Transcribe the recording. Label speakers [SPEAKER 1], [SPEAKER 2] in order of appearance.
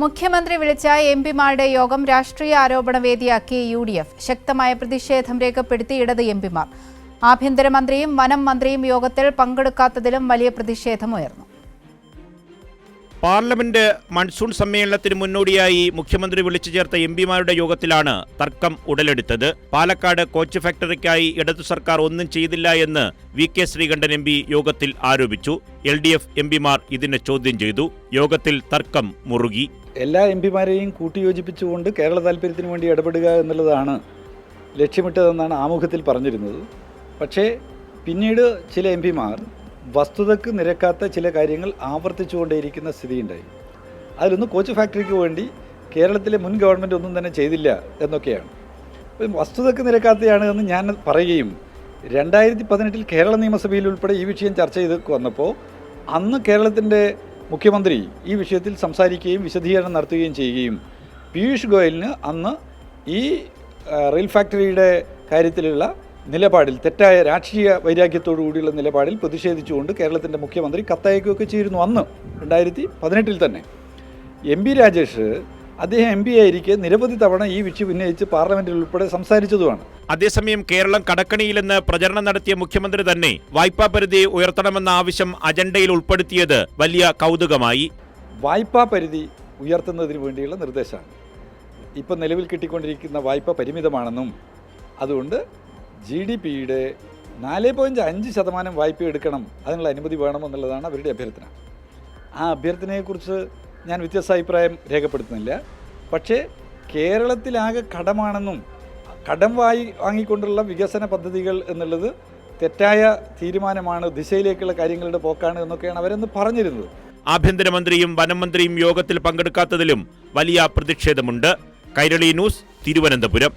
[SPEAKER 1] മുഖ്യമന്ത്രി വിളിച്ച എംപിമാരുടെ യോഗം രാഷ്ട്രീയ ആരോപണ വേദിയാക്കി UDF. ശക്തമായ പ്രതിഷേധം രേഖപ്പെടുത്തി ഇടത് എംപിമാർ. ആഭ്യന്തരമന്ത്രിയും വനം മന്ത്രിയും യോഗത്തിൽ പങ്കെടുക്കാത്തതിലും വലിയ പ്രതിഷേധമുയർന്നു.
[SPEAKER 2] പാർലമെന്റ് മൺസൂൺ സമ്മേളനത്തിന് മുന്നോടിയായി മുഖ്യമന്ത്രി വിളിച്ചു ചേർത്ത എംപിമാരുടെ യോഗത്തിലാണ് തർക്കം ഉടലെടുത്തത്. പാലക്കാട് കോച്ച് ഫാക്ടറിക്കായി ഇടതു സർക്കാർ ഒന്നും ചെയ്തില്ല എന്ന് VK ശ്രീകണ്ഠൻ MP യോഗത്തിൽ ആരോപിച്ചു. LDF എംപിമാർ ഇതിനെ ചോദ്യം ചെയ്തു. യോഗത്തിൽ തർക്കം മുറുകി.
[SPEAKER 3] എല്ലാ എംപിമാരെയും കൂട്ടിയോജിപ്പിച്ചുകൊണ്ട് കേരള താൽപ്പര്യത്തിന് വേണ്ടി ഇടപെടുക എന്നുള്ളതാണ് ലക്ഷ്യമിട്ടതെന്നാണ് ആമുഖത്തിൽ പറഞ്ഞിരുന്നത്. പക്ഷേ പിന്നീട് ചില എംപിമാർ വസ്തുതക്ക് നിരക്കാത്ത ചില കാര്യങ്ങൾ ആവർത്തിച്ചുകൊണ്ടേയിരിക്കുന്ന സ്ഥിതിയുണ്ടായി. അതിലൊന്ന് കോച്ച് ഫാക്ടറിക്ക് വേണ്ടി കേരളത്തിലെ മുൻ ഗവൺമെൻറ് ഒന്നും തന്നെ ചെയ്തില്ല എന്നൊക്കെയാണ്. വസ്തുതക്ക് നിരക്കാത്തതാണ് എന്ന് ഞാൻ പറയുകയും 2018 കേരള നിയമസഭയിൽ ഉൾപ്പെടെ ഈ വിഷയം ചർച്ച ചെയ്ത് വന്നപ്പോൾ അന്ന് കേരളത്തിൻ്റെ മുഖ്യമന്ത്രി ഈ വിഷയത്തിൽ സംസാരിക്കുകയും വിശദീകരണം നടത്തുകയും ചെയ്യുകയും പീയൂഷ് ഗോയലിന് അന്ന് ഈ റെയിൽ ഫാക്ടറിയുടെ കാര്യത്തിലുള്ള നിലപാടിൽ തെറ്റായ രാഷ്ട്രീയ വൈരാഗ്യത്തോടു കൂടിയുള്ള നിലപാടിൽ പ്രതിഷേധിച്ചുകൊണ്ട് കേരളത്തിൻ്റെ മുഖ്യമന്ത്രി കത്തയക്കുകയൊക്കെ ചെയ്തിരുന്നു. അന്ന് 2018 തന്നെ MP രാജേഷ് അദ്ദേഹം MP ആയിരിക്കെ നിരവധി തവണ ഈ വിഷയം ഉന്നയിച്ച് പാർലമെന്റിൽ ഉൾപ്പെടെ സംസാരിച്ചതുമാണ്.
[SPEAKER 2] അതേസമയം കേരളം കടക്കണിയിലെന്ന് പ്രചരണം നടത്തിയ മുഖ്യമന്ത്രി തന്നെ വായ്പാ പരിധി ഉയർത്തണമെന്ന ആവശ്യം അജണ്ടയിൽ ഉൾപ്പെടുത്തിയത് വലിയ കൗതുകമായി.
[SPEAKER 3] വായ്പാ പരിധി ഉയർത്തുന്നതിന് വേണ്ടിയുള്ള നിർദ്ദേശമാണ്. ഇപ്പം നിലവിൽ കിട്ടിക്കൊണ്ടിരിക്കുന്ന വായ്പ പരിമിതമാണെന്നും അതുകൊണ്ട് GDP-യുടെ 4.5% വായ്പ എടുക്കണം, അതിനുള്ള അനുമതി വേണമെന്നുള്ളതാണ് അവരുടെ അഭ്യർത്ഥന. ആ അഭ്യർത്ഥനയെക്കുറിച്ച് ഞാൻ വ്യത്യസ്ത അഭിപ്രായം രേഖപ്പെടുത്തുന്നില്ല. പക്ഷേ കേരളത്തിലാകെ കടമാണെന്നും കടം വാങ്ങിക്കൊണ്ടുള്ള വികസന പദ്ധതികൾ എന്നുള്ളത് തെറ്റായ തീരുമാനമാണ്, ദിശയിലേക്കുള്ള കാര്യങ്ങളുടെ പോക്കാണ് എന്നൊക്കെയാണ് അവരെന്ന് പറഞ്ഞിരുന്നത്.
[SPEAKER 2] ആഭ്യന്തരമന്ത്രിയും വനം മന്ത്രിയും യോഗത്തിൽ പങ്കെടുക്കാത്തതിലും വലിയ പ്രതിഷേധമുണ്ട്. കൈരളി ന്യൂസ്, തിരുവനന്തപുരം.